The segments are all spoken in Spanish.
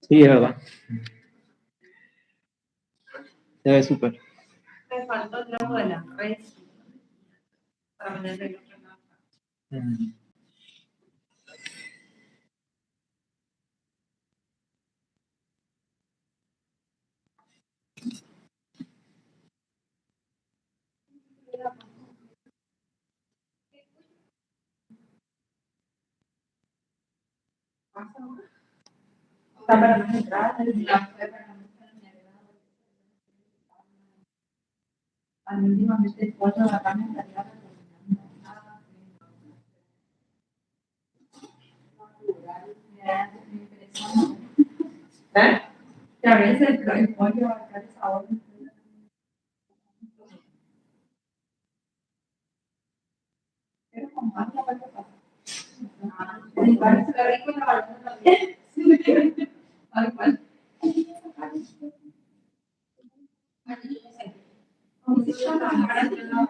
Sí, es verdad. Se ve súper. Me faltó el logo de la red para ponerle el otro lado. Está para las entradas, la fue para últimamente el pollo de la carne estaría ¿eh? Que a veces el pollo acá de sabor. Pero con más la parte pasa. Y parece rico en la banana también. Tal cual. Como si fuera una banana.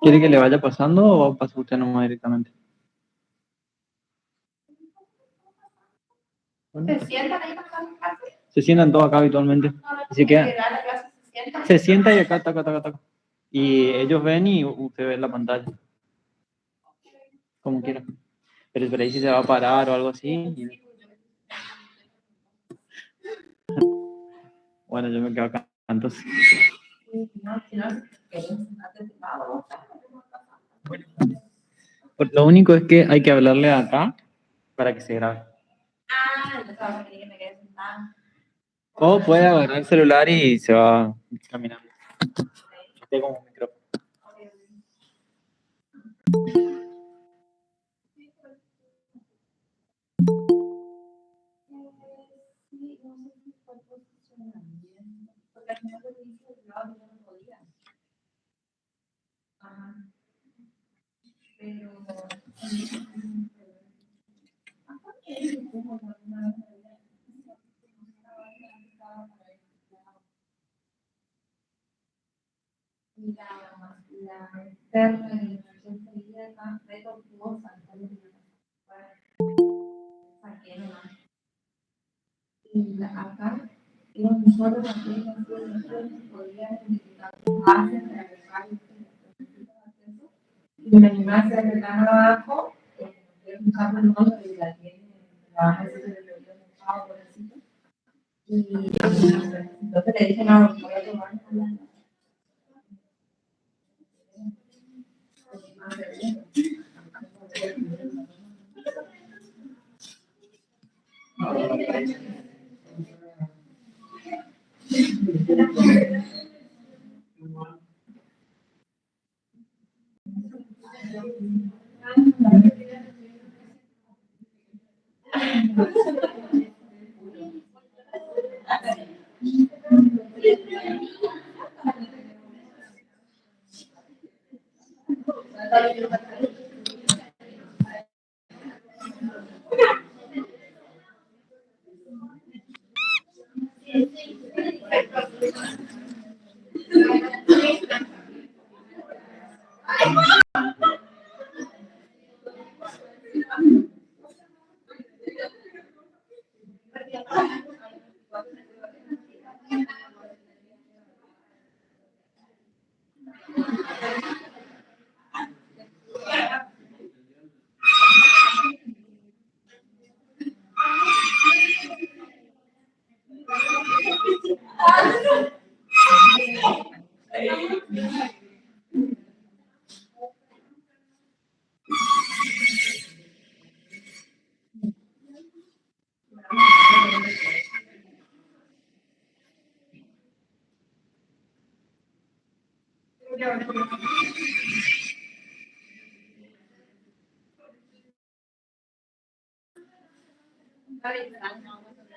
¿Quiere que le vaya pasando o pasa usted nomás directamente? Bueno, ¿Se sientan ahí para la clase? se sientan todos acá habitualmente. Y se quedan. Se sienta y acá, taca, taca, taca. Y ellos ven y usted ve la pantalla. Como quiera. Pero por ahí si se va a parar o algo así. Bueno, yo me quedo acá. Entonces. Pues lo único es que hay que hablarle acá para que se grabe. Ah, entonces vas a querer que me quede sentada. O puede agarrar el celular y se va caminando. Tengo un micrófono. Porque al final lo que hice el lado yo no podía. Ajá. Pero la externa y la sería más retortuosa, saqué nomás. Y acá, yo un solo material podía identificar bases para agregar y me animé a hacer el plano abajo, usando el modo de la tiene, la base de la por así. Y entonces le dije, no, voy a tomar una.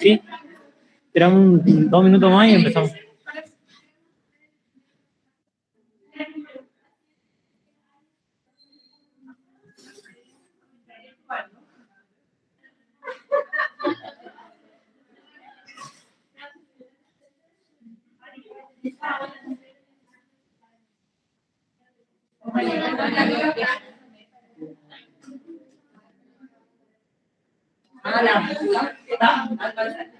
Sí, esperamos 2 minutos más y empezamos. Ah, la puta. Está, al parecer.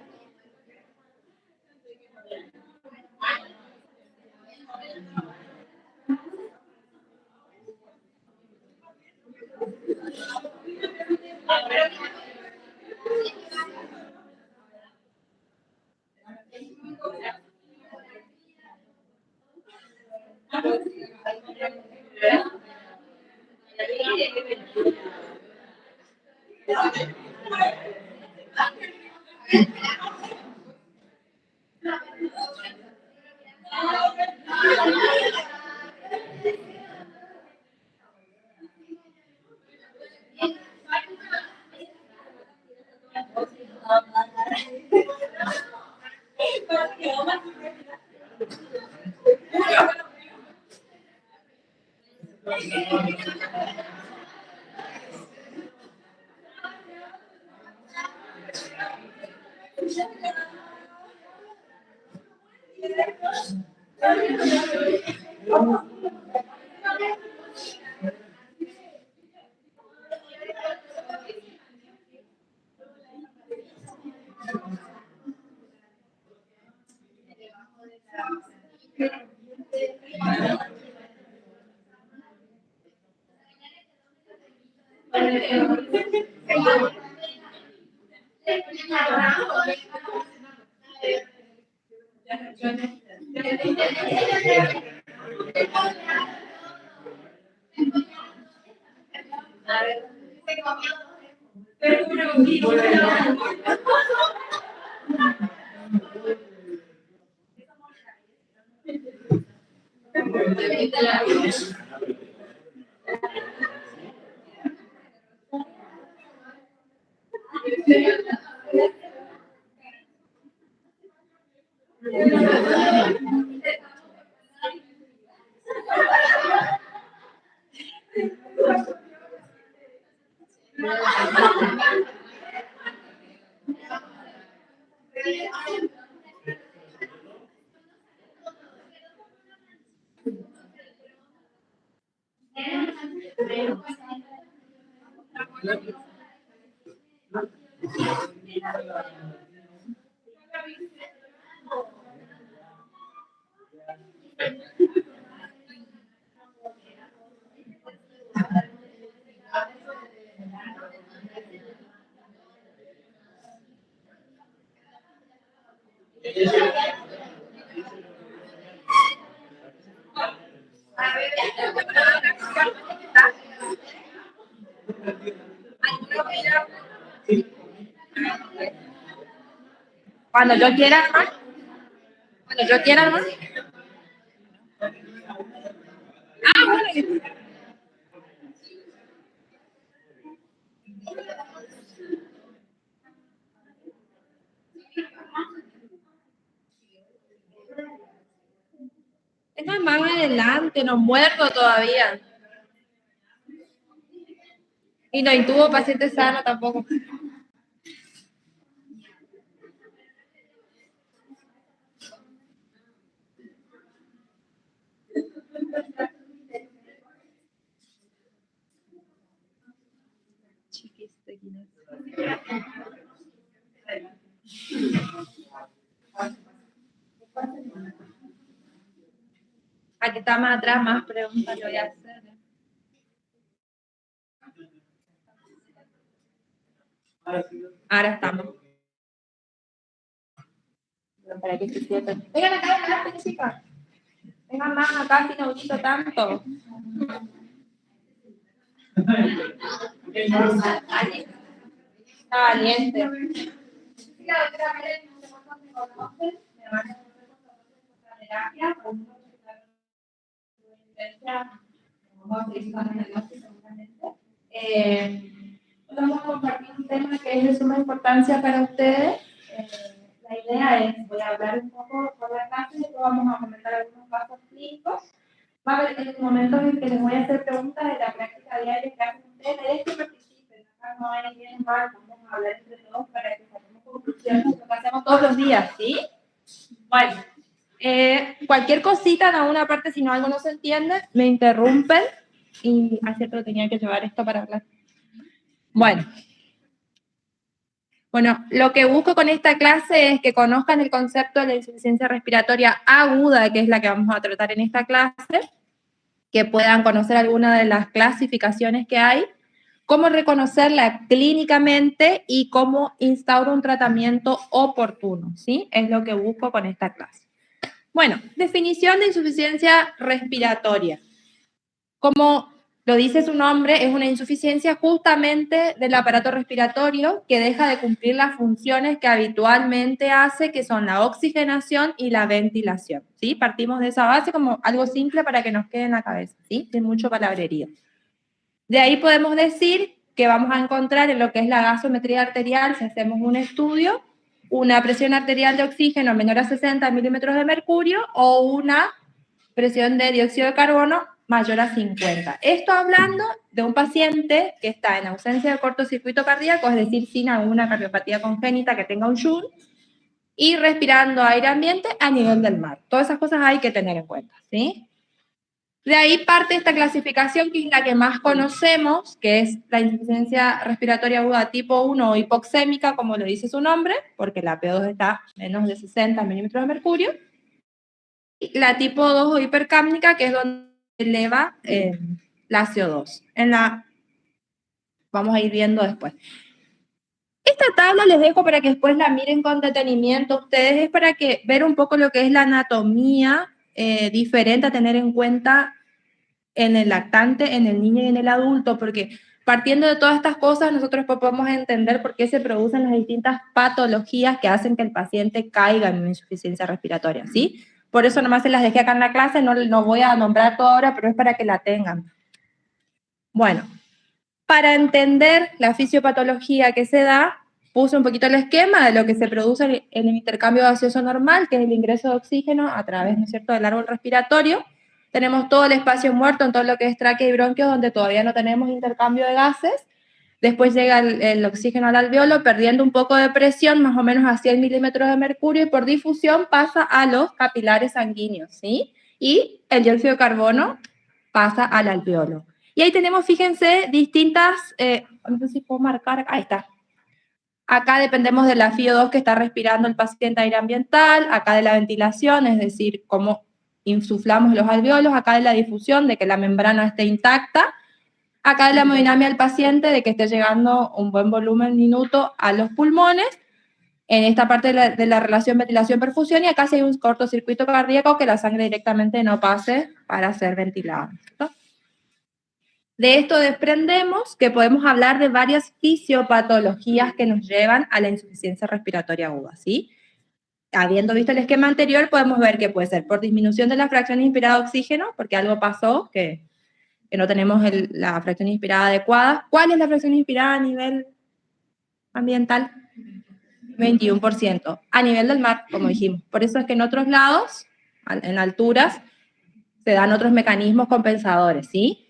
Cuando yo quiera, hermano. Cuando yo quiera, hermano. Ah, bueno. Tengo más adelante, no muerdo todavía. Y no intubo paciente sano tampoco. Aquí está más atrás, más preguntas le voy a hacer. Ahora estamos. Para que se sientan. Vengan acá adelante, chicas. Vengan más acá, si no grito tanto. Está valiente. Vamos a compartir un tema que es de suma importancia para ustedes. La idea es, voy a hablar un poco por la clase y después vamos a comentar algunos casos clínicos. Va a haber momentos en que les voy a hacer preguntas de la práctica diaria que hacen ustedes. La idea es que participen. Acá no hay bien mal, vamos a hablar entre todos para que saquemos conclusiones de lo que hacemos todos los días, ¿sí? Bueno, cualquier cosita en alguna parte, si no algo no se entiende, me interrumpen y a cierto tenía que llevar esto para hablar. Bueno, Bueno, lo que busco con esta clase es que conozcan el concepto de la insuficiencia respiratoria aguda, que es la que vamos a tratar en esta clase, que puedan conocer alguna de las clasificaciones que hay, cómo reconocerla clínicamente y cómo instauro un tratamiento oportuno, ¿sí? Es lo que busco con esta clase. Bueno, definición de insuficiencia respiratoria. Como lo dice su nombre, es una insuficiencia justamente del aparato respiratorio que deja de cumplir las funciones que habitualmente hace, que son la oxigenación y la ventilación, ¿sí? Partimos de esa base como algo simple para que nos quede en la cabeza, ¿sí? Sin mucho palabrerío. De ahí podemos decir que vamos a encontrar en lo que es la gasometría arterial, si hacemos un estudio, una presión arterial de oxígeno menor a 60 milímetros de mercurio o una presión de dióxido de carbono mayor a 50. Esto hablando de un paciente que está en ausencia de cortocircuito cardíaco, es decir, sin alguna cardiopatía congénita que tenga un shunt, y respirando aire ambiente a nivel del mar. Todas esas cosas hay que tener en cuenta, ¿sí? De ahí parte esta clasificación, que es la que más conocemos, que es la insuficiencia respiratoria aguda tipo 1 o hipoxémica, como lo dice su nombre, porque la P2 está menos de 60 milímetros de mercurio. Y la tipo 2 o hipercápnica, que es donde eleva la CO2. Vamos a ir viendo después. Esta tabla les dejo para que después la miren con detenimiento ustedes, es para que ver un poco lo que es la anatomía diferente a tener en cuenta en el lactante, en el niño y en el adulto, porque partiendo de todas estas cosas nosotros podemos entender por qué se producen las distintas patologías que hacen que el paciente caiga en una insuficiencia respiratoria, ¿sí? Por eso nomás se las dejé acá en la clase, no voy a nombrar todo ahora, pero es para que la tengan. Bueno, para entender la fisiopatología que se da, puse un poquito el esquema de lo que se produce en el intercambio gaseoso normal, que es el ingreso de oxígeno a través, ¿no es cierto?, del árbol respiratorio. Tenemos todo el espacio muerto en todo lo que es tráquea y bronquios, donde todavía no tenemos intercambio de gases. Después llega el oxígeno al alveolo, perdiendo un poco de presión, más o menos a 100 milímetros de mercurio, y por difusión pasa a los capilares sanguíneos, ¿sí? Y el dióxido de carbono pasa al alveolo. Y ahí tenemos, fíjense, distintas, no sé si puedo marcar, ahí está. Acá dependemos de la FiO2 que está respirando el paciente aire ambiental, acá de la ventilación, es decir, cómo insuflamos los alveolos, acá de la difusión, de que la membrana esté intacta, acá de la hemodinamia del paciente, de que esté llegando un buen volumen minuto a los pulmones, en esta parte de la relación ventilación-perfusión, y acá si hay un cortocircuito cardíaco, que la sangre directamente no pase para ser ventilada, ¿cierto? De esto desprendemos que podemos hablar de varias fisiopatologías que nos llevan a la insuficiencia respiratoria aguda, ¿sí? Habiendo visto el esquema anterior, podemos ver que puede ser por disminución de la fracción inspirada de oxígeno, porque algo pasó, que no tenemos la fracción inspirada adecuada. ¿Cuál es la fracción inspirada a nivel ambiental? 21%. A nivel del mar, como dijimos. Por eso es que en otros lados, en alturas, se dan otros mecanismos compensadores, ¿sí?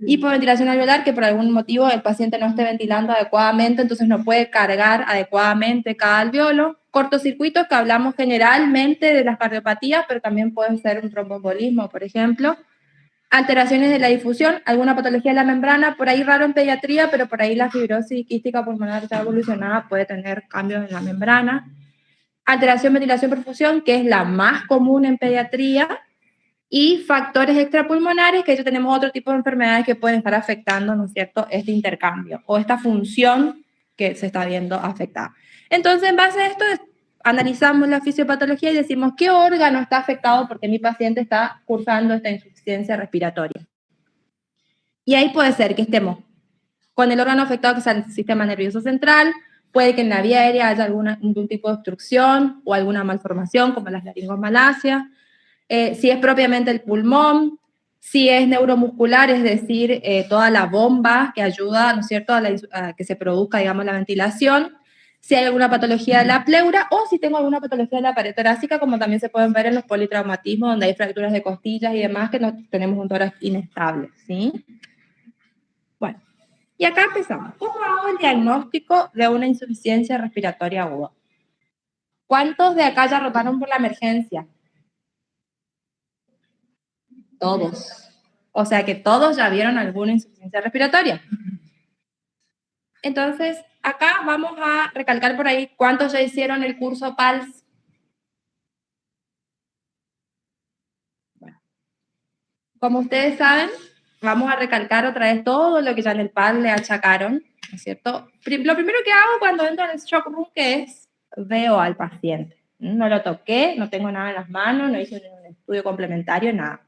Hipoventilación alveolar, que por algún motivo el paciente no esté ventilando adecuadamente, entonces no puede cargar adecuadamente cada alveolo. Cortocircuitos, que hablamos generalmente de las cardiopatías, pero también puede ser un tromboembolismo, por ejemplo. Alteraciones de la difusión, alguna patología de la membrana, por ahí raro en pediatría, pero por ahí la fibrosis quística pulmonar ya evolucionada puede tener cambios en la membrana. Alteración ventilación-perfusión, que es la más común en pediatría, y factores extrapulmonares, que ya tenemos otro tipo de enfermedades que pueden estar afectando, ¿no es cierto?, este intercambio o esta función que se está viendo afectada. Entonces, en base a esto, analizamos la fisiopatología y decimos qué órgano está afectado porque mi paciente está cursando esta insuficiencia respiratoria. Y ahí puede ser que estemos con el órgano afectado, que es el sistema nervioso central, puede que en la vía aérea haya algún tipo de obstrucción o alguna malformación, como las laringomalacias. Si es propiamente el pulmón, si es neuromuscular, es decir, toda la bomba que ayuda, ¿no es cierto?, a que se produzca, digamos, la ventilación, si hay alguna patología de la pleura, o si tengo alguna patología de la pared torácica, como también se pueden ver en los politraumatismos, donde hay fracturas de costillas y demás, que no tenemos un tórax inestable, ¿sí? Bueno, y acá empezamos. ¿Cómo hago el diagnóstico de una insuficiencia respiratoria aguda? ¿Cuántos de acá ya rotaron por la emergencia? Todos. O sea que todos ya vieron alguna insuficiencia respiratoria. Entonces, acá vamos a recalcar por ahí cuántos ya hicieron el curso PALS. Bueno, como ustedes saben, vamos a recalcar otra vez todo lo que ya en el PALS le achacaron, ¿no es cierto? Lo primero que hago cuando entro en el shock room, que es, veo al paciente. No lo toqué, no tengo nada en las manos, no hice un estudio complementario, nada.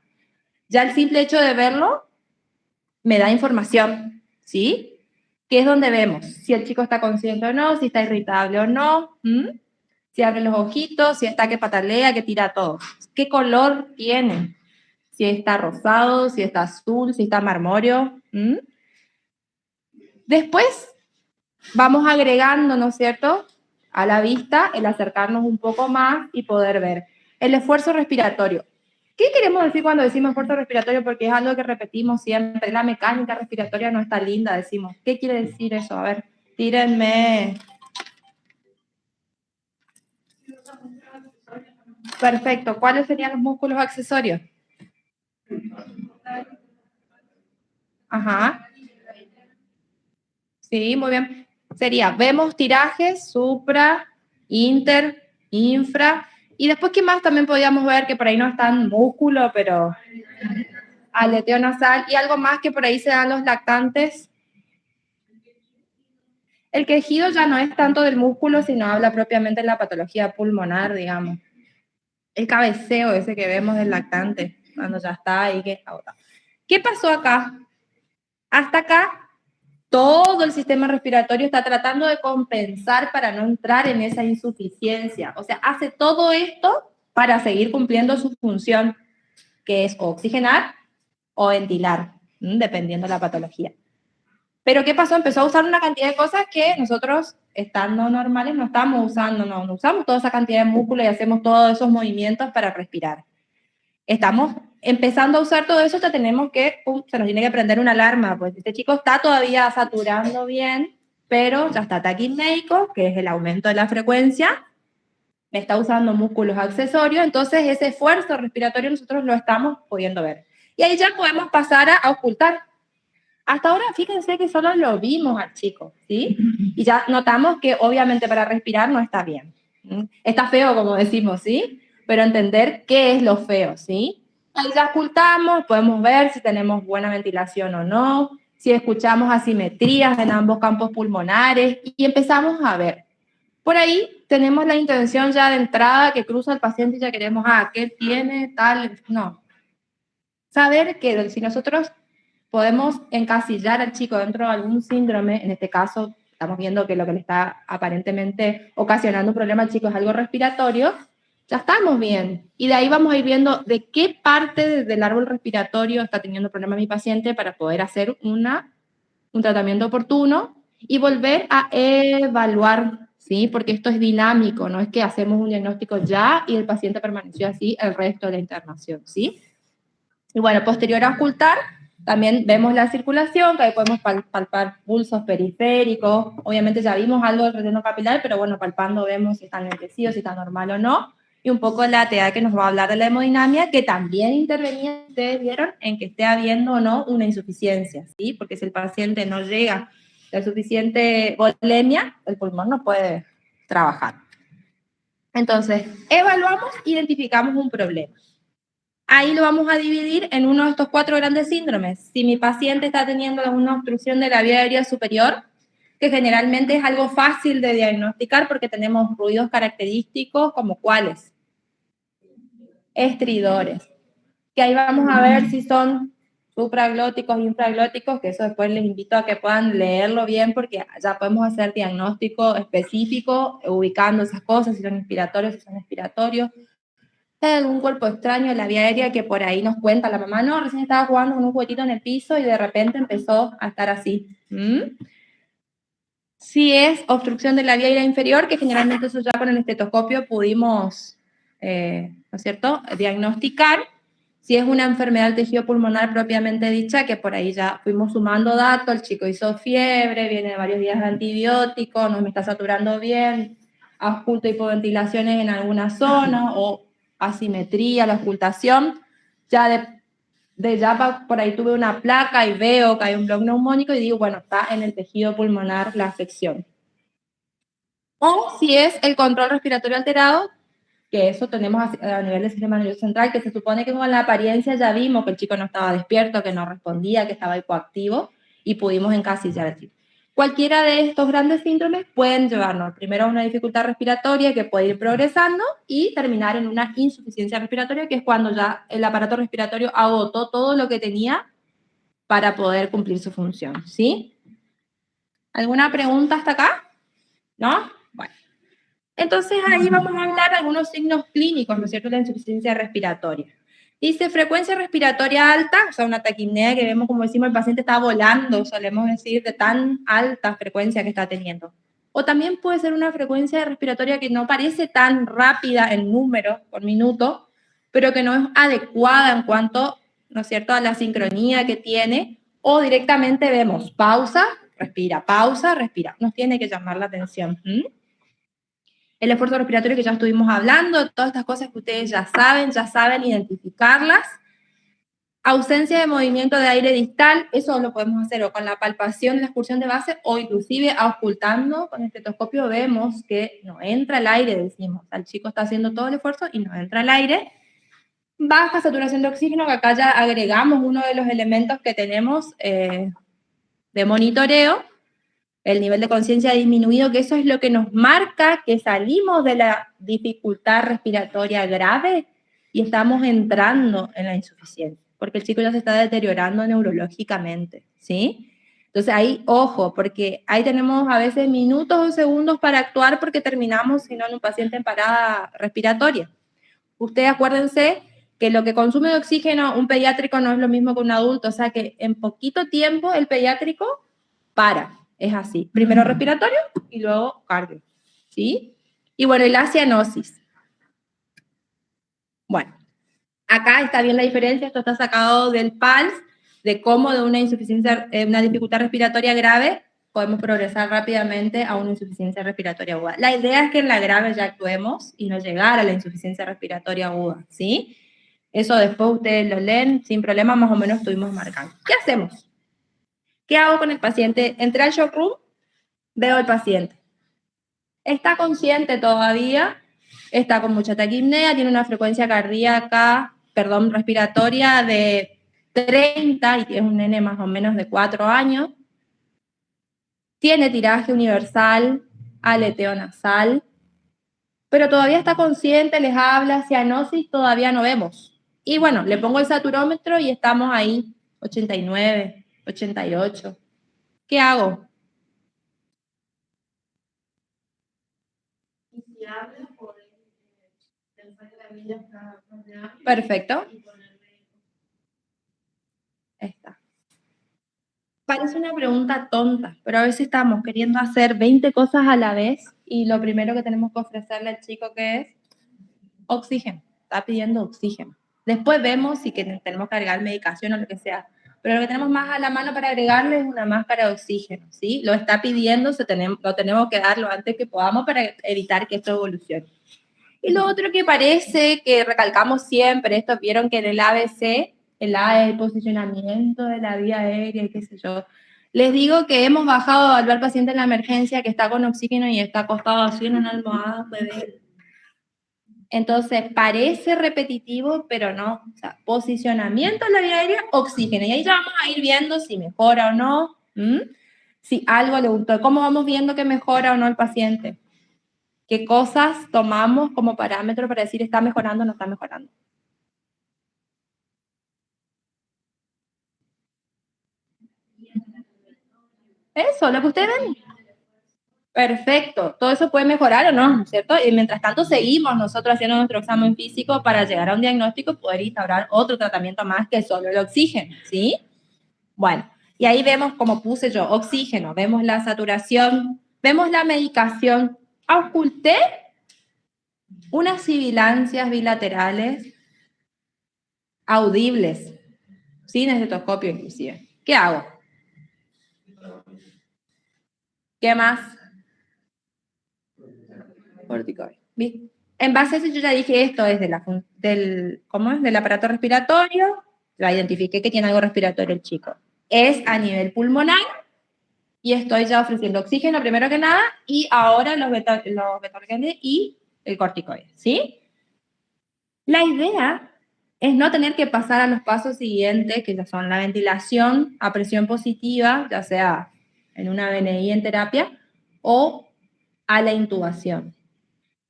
Ya el simple hecho de verlo me da información, ¿sí? Que es donde vemos si el chico está consciente o no, si está irritable o no, si abre los ojitos, si está que patalea, que tira todo. ¿Qué color tiene? Si está rosado, si está azul, si está marmóreo. Después vamos agregando, ¿no es cierto?, a la vista el acercarnos un poco más y poder ver el esfuerzo respiratorio. ¿Qué queremos decir cuando decimos esfuerzo respiratorio? Porque es algo que repetimos siempre. La mecánica respiratoria no está linda, decimos. ¿Qué quiere decir eso? A ver, tírenme. Perfecto. ¿Cuáles serían los músculos accesorios? Ajá. Sí, muy bien. Sería, vemos tirajes, supra, inter, infra. Y después, ¿qué más también podíamos ver? Que por ahí no es tan músculo, pero aleteo nasal. Y algo más que por ahí se dan los lactantes. El quejido ya no es tanto del músculo, sino habla propiamente de la patología pulmonar, digamos. El cabeceo ese que vemos del lactante, cuando ya está ahí que agota. ¿Qué pasó acá? Hasta acá, todo el sistema respiratorio está tratando de compensar para no entrar en esa insuficiencia. O sea, hace todo esto para seguir cumpliendo su función, que es oxigenar o ventilar, dependiendo de la patología. Pero ¿qué pasó? Empezó a usar una cantidad de cosas que nosotros, estando normales, no estamos usando, no usamos toda esa cantidad de músculo y hacemos todos esos movimientos para respirar. Estamos empezando a usar todo eso, ya tenemos que, se nos tiene que prender una alarma, pues este chico está todavía saturando bien, pero ya está taquipneico, que es el aumento de la frecuencia, está usando músculos accesorios, entonces ese esfuerzo respiratorio nosotros lo estamos pudiendo ver. Y ahí ya podemos pasar a ocultar. Hasta ahora, fíjense que solo lo vimos al chico, ¿sí? Y ya notamos que obviamente para respirar no está bien. Está feo, como decimos, ¿sí? Pero entender qué es lo feo, ¿sí? Ahí ya ocultamos, podemos ver si tenemos buena ventilación o no, si escuchamos asimetrías en ambos campos pulmonares y empezamos a ver. Por ahí tenemos la intención ya de entrada que cruza el paciente y ya queremos, ¿qué tiene tal? No. Saber que si nosotros podemos encasillar al chico dentro de algún síndrome, en este caso estamos viendo que lo que le está aparentemente ocasionando un problema al chico es algo respiratorio, ya estamos bien. Y de ahí vamos a ir viendo de qué parte del árbol respiratorio está teniendo problema mi paciente para poder hacer un tratamiento oportuno y volver a evaluar, ¿sí? Porque esto es dinámico, no es que hacemos un diagnóstico ya y el paciente permaneció así el resto de la internación, ¿sí? Y bueno, posterior a ocultar, también vemos la circulación, que ahí podemos palpar pulsos periféricos. Obviamente ya vimos algo del relleno capilar, pero bueno, palpando vemos si está enlentecido, si está normal o no. Y un poco la TEA que nos va a hablar de la hemodinamia, que también intervenía, ustedes vieron, en que esté habiendo o no una insuficiencia, ¿sí? Porque si el paciente no llega a la suficiente volemia, el pulmón no puede trabajar. Entonces, evaluamos, identificamos un problema. Ahí lo vamos a dividir en uno de estos 4 grandes síndromes. Si mi paciente está teniendo una obstrucción de la vía aérea superior, que generalmente es algo fácil de diagnosticar porque tenemos ruidos característicos como cuáles. Estridores. Que ahí vamos a ver si son supraglóticos, infraglóticos, que eso después les invito a que puedan leerlo bien porque ya podemos hacer diagnóstico específico ubicando esas cosas, si son inspiratorios, si son expiratorios. Hay algún cuerpo extraño en la vía aérea que por ahí nos cuenta la mamá, no, recién estaba jugando con un juguetito en el piso y de repente empezó a estar así. Si es obstrucción de la vía aérea inferior, que generalmente eso ya con el estetoscopio pudimos, ¿no es cierto?, diagnosticar. Si es una enfermedad del tejido pulmonar propiamente dicha, que por ahí ya fuimos sumando datos, el chico hizo fiebre, viene de varios días de antibiótico, no me está saturando bien, oculto hipoventilaciones en alguna zona o asimetría, la ocultación, ya ya por ahí tuve una placa y veo que hay un bloqueo neumónico y digo, bueno, está en el tejido pulmonar la afección. O si es el control respiratorio alterado, que eso tenemos a nivel del sistema nervioso central, que se supone que con la apariencia ya vimos que el chico no estaba despierto, que no respondía, que estaba hipoactivo, y pudimos encasillar al chico. Cualquiera de estos grandes síntomas pueden llevarnos primero a una dificultad respiratoria que puede ir progresando y terminar en una insuficiencia respiratoria, que es cuando ya el aparato respiratorio agotó todo lo que tenía para poder cumplir su función, ¿sí? ¿Alguna pregunta hasta acá? ¿No? Bueno. Entonces ahí vamos a hablar de algunos signos clínicos, ¿no es cierto?, de la insuficiencia respiratoria. Dice frecuencia respiratoria alta, o sea, una taquipnea que vemos, como decimos, el paciente está volando, solemos decir, de tan alta frecuencia que está teniendo. O también puede ser una frecuencia respiratoria que no parece tan rápida en número por minuto, pero que no es adecuada en cuanto, ¿no es cierto?, a la sincronía que tiene, o directamente vemos pausa, respira, nos tiene que llamar la atención. El esfuerzo respiratorio que ya estuvimos hablando, todas estas cosas que ustedes ya saben identificarlas. Ausencia de movimiento de aire distal, eso lo podemos hacer o con la palpación de la excursión de base o inclusive auscultando con el estetoscopio vemos que no entra el aire, decimos, el chico está haciendo todo el esfuerzo y no entra el aire. Baja saturación de oxígeno, que acá ya agregamos uno de los elementos que tenemos de monitoreo, el nivel de conciencia disminuido, que eso es lo que nos marca que salimos de la dificultad respiratoria grave y estamos entrando en la insuficiencia, porque el chico ya se está deteriorando neurológicamente, ¿sí? Entonces ahí, ojo, porque ahí tenemos a veces minutos o segundos para actuar porque terminamos, si no, en un paciente en parada respiratoria. Ustedes acuérdense que lo que consume de oxígeno un pediátrico no es lo mismo que un adulto, o sea que en poquito tiempo el pediátrico para. Es así. Primero respiratorio y luego cardio. ¿Sí? Y bueno, y la cianosis. Bueno, acá está bien la diferencia. Esto está sacado del PALS, de cómo de una insuficiencia, una dificultad respiratoria grave, podemos progresar rápidamente a una insuficiencia respiratoria aguda. La idea es que en la grave ya actuemos y no llegar a la insuficiencia respiratoria aguda. ¿Sí? Eso después ustedes lo leen sin problema, más o menos estuvimos marcando. ¿Qué hacemos? ¿Qué hago con el paciente? Entré al shock room, veo al paciente. Está consciente todavía, está con mucha taquipnea, tiene una frecuencia cardíaca, respiratoria de 30 y es un nene más o menos de 4 años. Tiene tiraje universal, aleteo nasal, pero todavía está consciente, les habla, cianosis todavía no vemos. Y bueno, le pongo el saturómetro y estamos ahí, 89, 88. ¿Qué hago? Perfecto. Esta. Parece una pregunta tonta, pero a veces estamos queriendo hacer 20 cosas a la vez y lo primero que tenemos que ofrecerle al chico que es oxígeno. Está pidiendo oxígeno. Después vemos si tenemos que agregar medicación o lo que sea. Pero lo que tenemos más a la mano para agregarle es una máscara de oxígeno, ¿sí? Lo está pidiendo, lo tenemos que dar lo antes que podamos para evitar que esto evolucione. Y lo otro que parece que recalcamos siempre, esto vieron que en el ABC, el A es el posicionamiento de la vía aérea y qué sé yo. Les digo que hemos bajado a evaluar al paciente en la emergencia que está con oxígeno y está acostado así en una almohada, bebé. Entonces, parece repetitivo, pero no. O sea, posicionamiento de la vía aérea, oxígeno. Y ahí ya vamos a ir viendo si mejora o no. Si algo le gustó. ¿Cómo vamos viendo que mejora o no el paciente? ¿Qué cosas tomamos como parámetro para decir está mejorando o no está mejorando? Eso, lo que ustedes ven. Perfecto, todo eso puede mejorar o no, ¿cierto? Y mientras tanto seguimos nosotros haciendo nuestro examen físico para llegar a un diagnóstico y poder instaurar otro tratamiento más que solo el oxígeno, ¿sí? Bueno, y ahí vemos, como puse yo, oxígeno, vemos la saturación, vemos la medicación. Oculté unas sibilancias bilaterales audibles, sin estetoscopio inclusive. ¿Qué hago? ¿Qué más? Corticoide. ¿Viste? En base a eso yo ya dije esto es ¿cómo es? Del aparato respiratorio, ya identifiqué que tiene algo respiratorio el chico. Es a nivel pulmonar, y estoy ya ofreciendo oxígeno primero que nada, y ahora los beta-bloqueantes y el corticoide, ¿sí? La idea es no tener que pasar a los pasos siguientes, que ya son la ventilación a presión positiva, ya sea en una BNI en terapia, o a la intubación.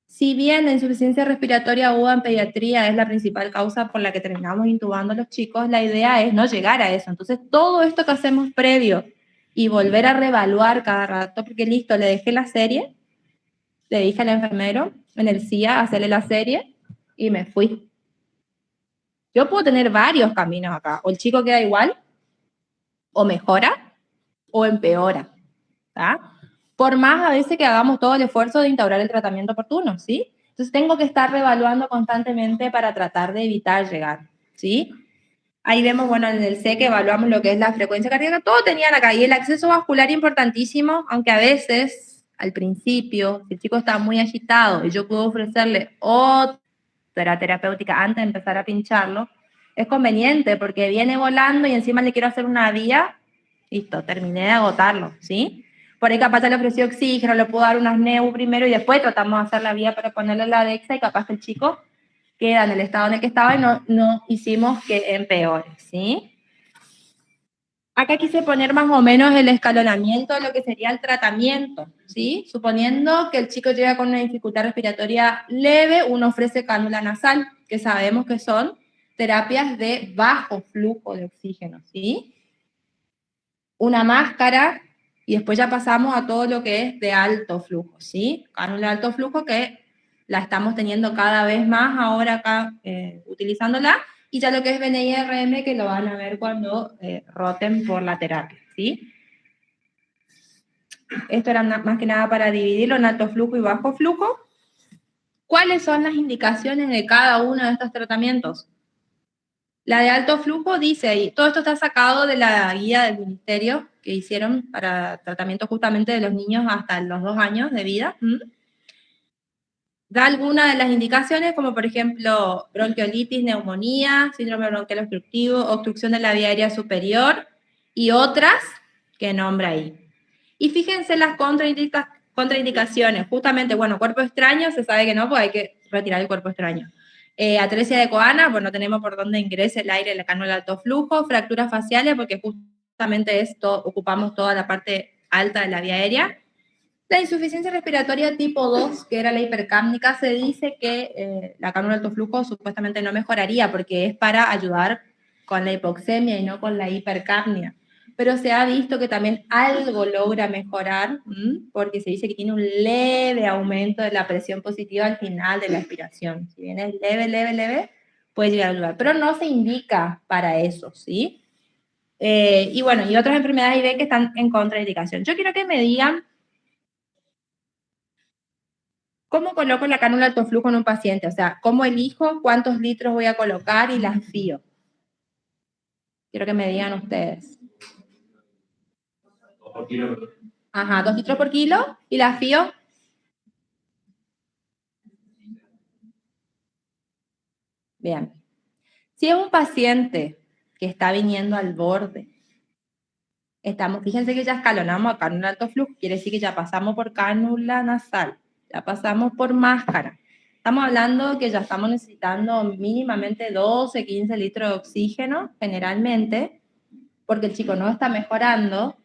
Si bien la insuficiencia respiratoria aguda en pediatría es la principal causa por la que terminamos intubando a los chicos, la idea es no llegar a eso. Entonces, todo esto que hacemos previo y volver a reevaluar cada rato, porque listo, le dejé la serie, le dije al enfermero en el CIA hacerle la serie y me fui. Yo puedo tener varios caminos acá. O el chico queda igual, o mejora, o empeora. ¿Tá? Por más a veces que hagamos todo el esfuerzo de instaurar el tratamiento oportuno, ¿sí? Entonces tengo que estar reevaluando constantemente para tratar de evitar llegar, ¿sí? Ahí vemos, bueno, en el C que evaluamos lo que es la frecuencia cardíaca, todo tenían acá, y el acceso vascular importantísimo, aunque a veces, al principio, si el chico está muy agitado y yo puedo ofrecerle otra terapéutica antes de empezar a pincharlo, es conveniente porque viene volando y encima le quiero hacer una vía, listo, terminé de agotarlo, ¿sí? Por ahí capaz le ofrecí oxígeno, le puedo dar unas neu primero y después tratamos de hacer la vía para ponerle la dexa y capaz que el chico queda en el estado en el que estaba y no hicimos que empeore, ¿sí? Acá quise poner más o menos el escalonamiento de lo que sería el tratamiento, ¿sí? Suponiendo que el chico llega con una dificultad respiratoria leve, uno ofrece cánula nasal, que sabemos que son terapias de bajo flujo de oxígeno, ¿sí? Una máscara, y después ya pasamos a todo lo que es de alto flujo, ¿sí? Cánula de alto flujo que la estamos teniendo cada vez más ahora acá utilizándola, y ya lo que es BNI-RM que lo van a ver cuando roten por la terapia, ¿sí? Esto era más que nada para dividirlo en alto flujo y bajo flujo. ¿Cuáles son las indicaciones de cada uno de estos tratamientos? La de alto flujo dice ahí, todo esto está sacado de la guía del ministerio que hicieron para tratamiento justamente de los niños hasta los 2 años de vida. Da algunas de las indicaciones, como por ejemplo bronquiolitis, neumonía, síndrome bronquial obstructivo, obstrucción de la vía aérea superior y otras que nombra ahí. Y fíjense las contraindicaciones, justamente, bueno, cuerpo extraño, se sabe que no, pues hay que retirar el cuerpo extraño. Atresia de Coana, pues no tenemos por dónde ingrese el aire en la cánula de alto flujo, fracturas faciales, porque justamente esto ocupamos toda la parte alta de la vía aérea. La insuficiencia respiratoria tipo 2, que era la hipercápnica, se dice que la cánula de alto flujo supuestamente no mejoraría porque es para ayudar con la hipoxemia y no con la hipercapnia. Pero se ha visto que también algo logra mejorar, porque se dice que tiene un leve aumento de la presión positiva al final de la expiración. Si bien es leve, puede llegar a ayudar. Pero no se indica para eso, ¿sí? Y bueno, y otras enfermedades IB que están en contraindicación. Yo quiero que me digan ¿cómo coloco la cánula de alto flujo en un paciente? O sea, ¿cómo elijo cuántos litros voy a colocar y las fío? Quiero que me digan ustedes. 2 por kilo. Ajá, 2 litros por kilo. ¿Y las fío? Bien. Si es un paciente que está viniendo al borde, fíjense que ya escalonamos a cánula de alto flujo, quiere decir que ya pasamos por cánula nasal, ya pasamos por máscara. Estamos hablando que ya estamos necesitando mínimamente 12, 15 litros de oxígeno, generalmente, porque el chico no está mejorando.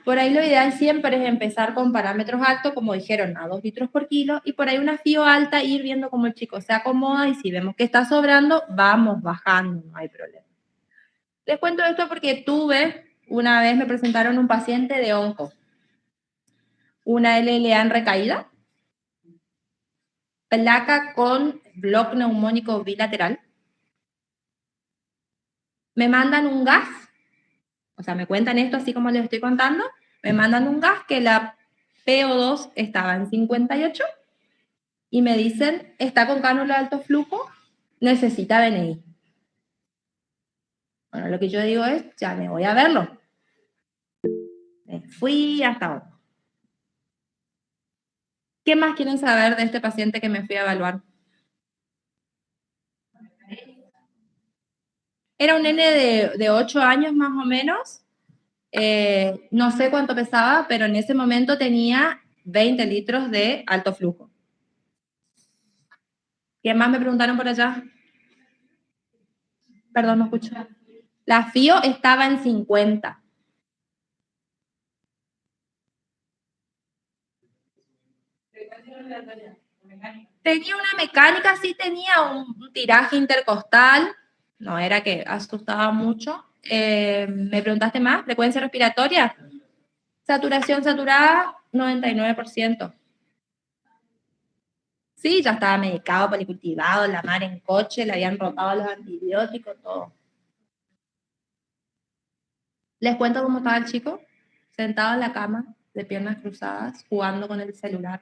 Por ahí lo ideal siempre es empezar con parámetros altos, como dijeron, a 2 litros por kilo, y por ahí una FIO alta, ir viendo cómo el chico se acomoda, y si vemos que está sobrando, vamos bajando, no hay problema. Les cuento esto porque una vez me presentaron un paciente de onco, una LLA en recaída, placa con bloque neumónico bilateral, me mandan un gas, o sea, me cuentan esto así como les estoy contando, me mandan un gas que la PO2 estaba en 58 y me dicen, está con cánula de alto flujo, necesita BNI. Bueno, lo que yo digo es, ya me voy a verlo. Me fui hasta ahora. ¿Qué más quieren saber de este paciente que me fui a evaluar? Era un nene de 8 años más o menos, No sé cuánto pesaba, pero en ese momento tenía 20 litros de alto flujo. ¿Qué más me preguntaron por allá? Perdón, no escucho. La FIO estaba en 50. Tenía una mecánica, sí tenía un tiraje intercostal, no era que asustaba mucho. ¿Me preguntaste más? ¿Frecuencia respiratoria? Saturación saturada, 99%. Sí, ya estaba medicado, policultivado, la mar en coche, le habían rotado los antibióticos, todo. Les cuento cómo estaba el chico, sentado en la cama, de piernas cruzadas, jugando con el celular.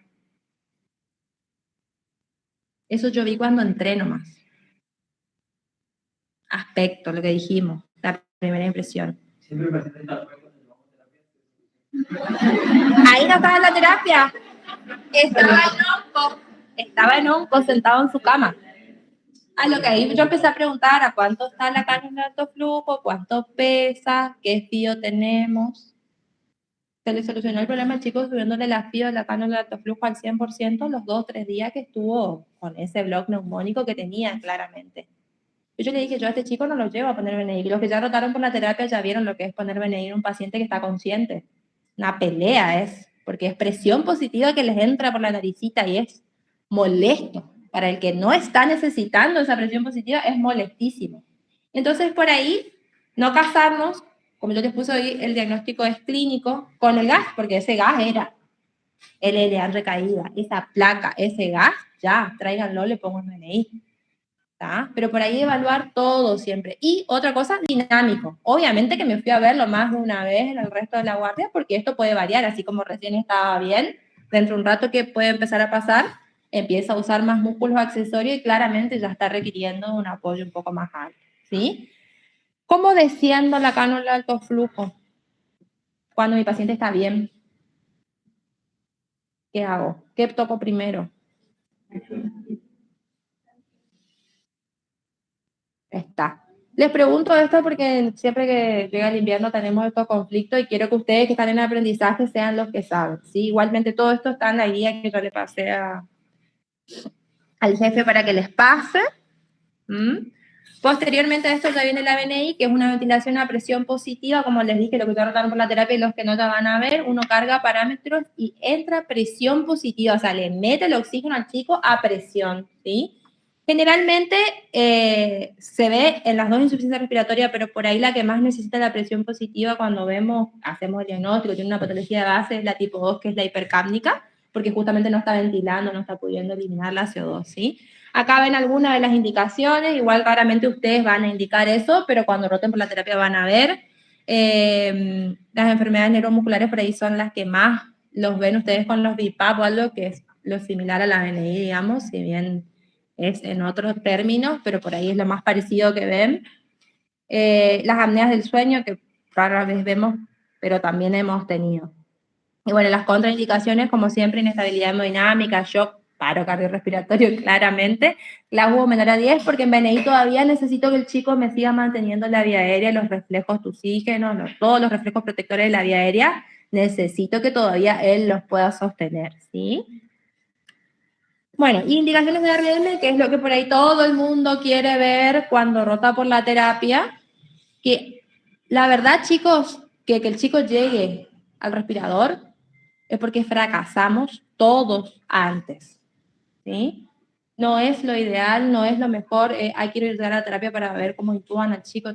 Eso yo vi cuando entré nomás. Aspecto, lo que dijimos, la primera impresión. Siempre me paciente está después cuando llevamos Ahí no estaba en la terapia, estaba en onco, sentado en su cama. A lo que ahí yo empecé a preguntar a cuánto está la cánula de alto flujo, cuánto pesa, qué FIO tenemos. Se le solucionó el problema al chico subiéndole la FIO de la cánula de alto flujo al 100% los 2 o 3 días que estuvo con ese bloque neumónico que tenía claramente. Yo le dije, yo a este chico no lo llevo a poner Benedicto. Los que ya rotaron por la terapia ya vieron lo que es poner Benedicto en un paciente que está consciente. Una pelea es, porque es presión positiva que les entra por la naricita y es molesto. Para el que no está necesitando esa presión positiva es molestísimo. Entonces por ahí, no casarnos, como yo les puse hoy, el diagnóstico es clínico con el gas, porque ese gas era LLA recaída, esa placa, ese gas, ya, tráiganlo, le pongo el BNI. ¿Tá? Pero por ahí evaluar todo siempre. Y otra cosa, dinámico. Obviamente que me fui a verlo más de una vez en el resto de la guardia, porque esto puede variar, así como recién estaba bien, dentro de un rato que puede empezar a pasar, empieza a usar más músculos accesorios y claramente ya está requiriendo un apoyo un poco más alto, ¿sí? ¿Cómo desciendo la cánula de alto flujo? Cuando mi paciente está bien, ¿qué hago? ¿Qué toco primero? Está. Les pregunto esto porque siempre que llega el invierno tenemos estos conflictos y quiero que ustedes que están en aprendizaje sean los que saben, ¿sí? Igualmente todo esto está en la guía que yo le pasé al jefe para que les pase. ¿Mm? Posteriormente a esto ya viene la BNI, que es una ventilación a presión positiva, como les dije, lo que ya rotaron por la terapia y los que no ya van a ver, uno carga parámetros y entra presión positiva, o sea, le mete el oxígeno al chico a presión, ¿sí? Generalmente se ve en las dos insuficiencias respiratorias, pero por ahí la que más necesita la presión positiva cuando hacemos el diagnóstico, tiene una patología de base, es la tipo 2, que es la hipercápnica, porque justamente no está ventilando, no está pudiendo eliminar la CO2, ¿sí? Acá ven algunas de las indicaciones, igual claramente ustedes van a indicar eso, pero cuando roten por la terapia van a ver. Las enfermedades neuromusculares por ahí son las que más los ven ustedes con los BIPAP o algo que es lo similar a la BNI, digamos, si bien es en otros términos, pero por ahí es lo más parecido que ven. Las apneas del sueño, que rara vez vemos, pero también hemos tenido. Y bueno, las contraindicaciones, como siempre, inestabilidad hemodinámica, shock, paro cardiorrespiratorio, claramente. La hubo menor a 10, porque en BNI todavía necesito que el chico me siga manteniendo la vía aérea, los reflejos tusígenos, todos los reflejos protectores de la vía aérea, necesito que todavía él los pueda sostener, ¿sí? Bueno, indicaciones de RDM, que es lo que por ahí todo el mundo quiere ver cuando rota por la terapia, que la verdad, chicos, que el chico llegue al respirador es porque fracasamos todos antes, ¿sí? No es lo ideal, no es lo mejor, hay que ir a la terapia para ver cómo intuban al chico.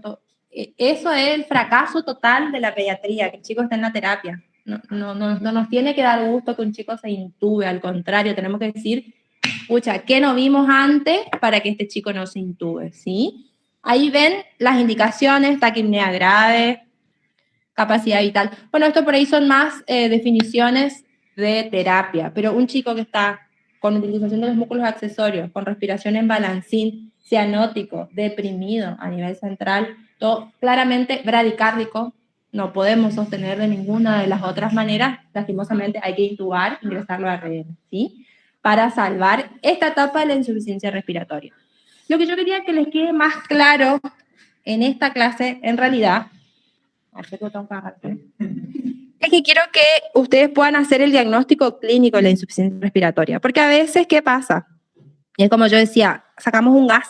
Eso es el fracaso total de la pediatría, que el chico está en la terapia. No nos tiene que dar gusto que un chico se intube, al contrario, tenemos que decir, pucha, ¿qué no vimos antes para que este chico no se intube, ¿sí? Ahí ven las indicaciones, taquipnea grave, capacidad vital. Bueno, esto por ahí son más definiciones de terapia, pero un chico que está con utilización de los músculos accesorios, con respiración en balancín, cianótico, deprimido a nivel central, todo claramente bradicárdico, no podemos sostener de ninguna de las otras maneras, lastimosamente hay que intubar, ingresarlo a red, ¿sí? Para salvar esta etapa de la insuficiencia respiratoria. Lo que yo quería que les quede más claro en esta clase, en realidad, Es que quiero que ustedes puedan hacer el diagnóstico clínico de la insuficiencia respiratoria, porque a veces, ¿qué pasa? Y es como yo decía, sacamos un gas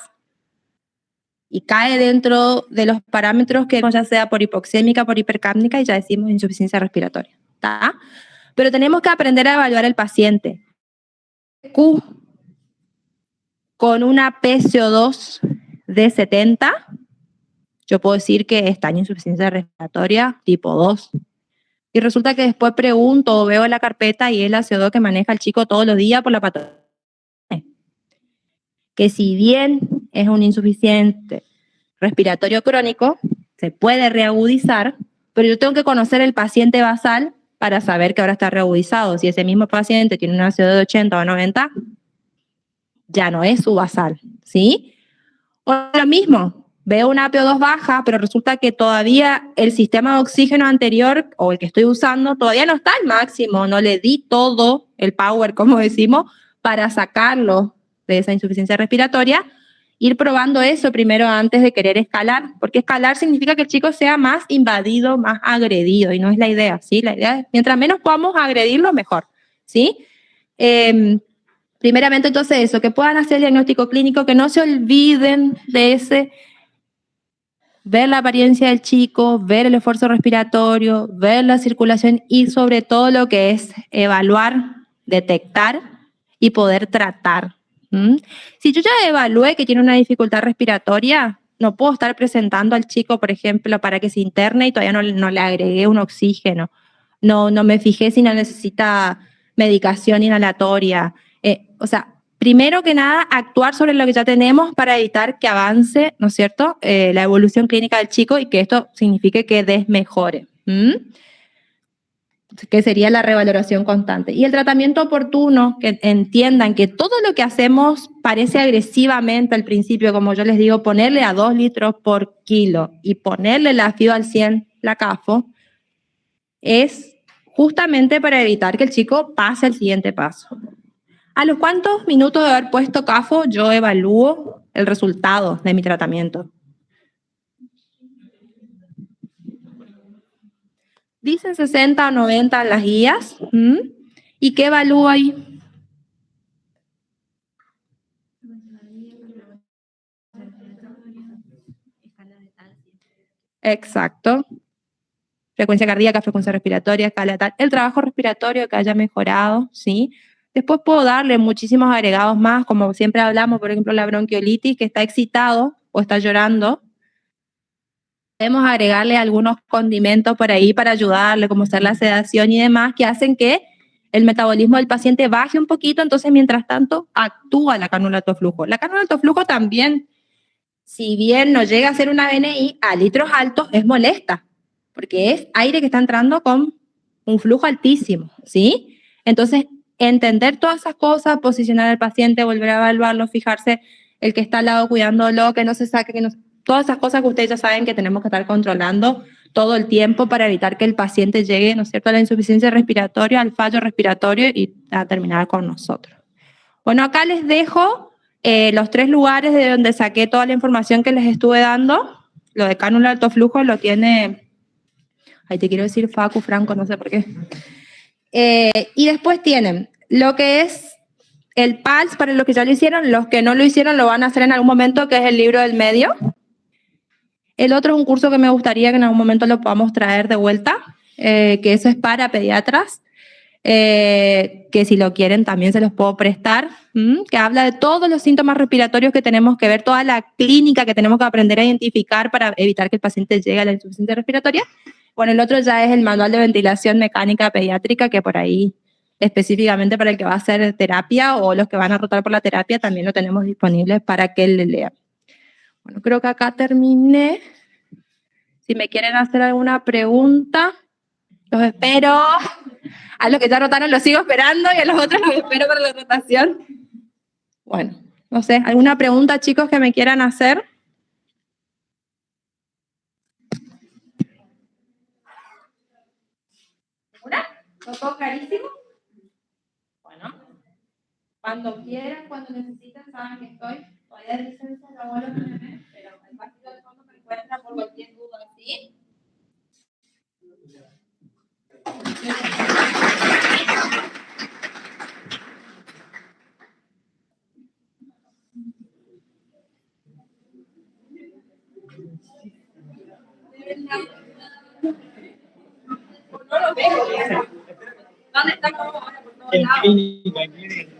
y cae dentro de los parámetros que ya sea por hipoxémica, por hipercápnica, y ya decimos insuficiencia respiratoria, ¿está? Pero tenemos que aprender a evaluar al paciente. Q con una PCO2 de 70, yo puedo decir que está en insuficiencia respiratoria tipo 2. Y resulta que después pregunto o veo la carpeta y es la CO2 que maneja el chico todos los días por la patología. Que si bien es un insuficiente respiratorio crónico, se puede reagudizar, pero yo tengo que conocer el paciente basal para saber que ahora está reagudizado. Si ese mismo paciente tiene una CO2 de 80 o 90, ya no es su basal, ¿sí? O lo mismo, veo una PO2 baja, pero resulta que todavía el sistema de oxígeno anterior o el que estoy usando todavía no está al máximo, no le di todo el power, como decimos, para sacarlo de esa insuficiencia respiratoria. Ir probando eso primero antes de querer escalar, porque escalar significa que el chico sea más invadido, más agredido, y no es la idea, ¿sí? La idea es, mientras menos podamos agredirlo, mejor, ¿sí? Primeramente, entonces, eso, que puedan hacer el diagnóstico clínico, que no se olviden de ese, ver la apariencia del chico, ver el esfuerzo respiratorio, ver la circulación y sobre todo lo que es evaluar, detectar y poder tratar. Si yo ya evalué que tiene una dificultad respiratoria, no puedo estar presentando al chico, por ejemplo, para que se interne y todavía no le agregué un oxígeno. No me fijé si no necesita medicación inhalatoria. O sea, primero que nada, actuar sobre lo que ya tenemos para evitar que avance, ¿no es cierto?, la evolución clínica del chico y que esto signifique que desmejore. Que sería la revaloración constante. Y el tratamiento oportuno, que entiendan que todo lo que hacemos parece agresivamente al principio, como yo les digo, ponerle a 2 litros por kilo y ponerle la FIO al 100, la CAFO, es justamente para evitar que el chico pase al siguiente paso. ¿A los cuántos minutos de haber puesto CAFO yo evalúo el resultado de mi tratamiento? Dicen 60 o 90 en las guías. ¿Y qué evalúo ahí? Exacto. Frecuencia cardíaca, frecuencia respiratoria, escala tal. El trabajo respiratorio que haya mejorado, ¿sí? Después puedo darle muchísimos agregados más, como siempre hablamos, por ejemplo, la bronquiolitis, que está excitado o está llorando. Podemos agregarle algunos condimentos por ahí para ayudarle, como ser la sedación y demás, que hacen que el metabolismo del paciente baje un poquito, entonces mientras tanto actúa la cánula de alto flujo. La cánula de alto flujo también, si bien no llega a ser una BNI, a litros altos es molesta, porque es aire que está entrando con un flujo altísimo, ¿sí? Entonces, entender todas esas cosas, posicionar al paciente, volver a evaluarlo, fijarse el que está al lado cuidándolo, que no se saque, que no... Todas esas cosas que ustedes ya saben que tenemos que estar controlando todo el tiempo para evitar que el paciente llegue, ¿no es cierto?, a la insuficiencia respiratoria, al fallo respiratorio y a terminar con nosotros. Bueno, acá les dejo los 3 lugares de donde saqué toda la información que les estuve dando. Lo de cánula de alto flujo lo tiene, ahí te quiero decir Facu, Franco, no sé por qué. Y después tienen lo que es el PALS para los que ya lo hicieron, los que no lo hicieron lo van a hacer en algún momento, que es el libro del medio. El otro es un curso que me gustaría que en algún momento lo podamos traer de vuelta, que eso es para pediatras. Que si lo quieren también se los puedo prestar, que habla de todos los síntomas respiratorios que tenemos que ver, toda la clínica que tenemos que aprender a identificar para evitar que el paciente llegue a la insuficiencia respiratoria. Bueno, el otro ya es el manual de ventilación mecánica pediátrica, que por ahí específicamente para el que va a hacer terapia o los que van a rotar por la terapia también lo tenemos disponible para que él le lea. Bueno, creo que acá terminé. Si me quieren hacer alguna pregunta, los espero. A los que ya rotaron los sigo esperando y a los otros los espero para la rotación. Bueno, no sé, ¿alguna pregunta, chicos, que me quieran hacer? ¿Una? ¿Todo clarísimo? Bueno, cuando quieran, cuando necesiten, saben que estoy. Todavía dicen que no vuelvo a tener, pero el partido de fondo me encuentra por cualquier duda, ¿sí? No lo veo. ¿Dónde está como ahora por todos En lados? clínica, en clínica.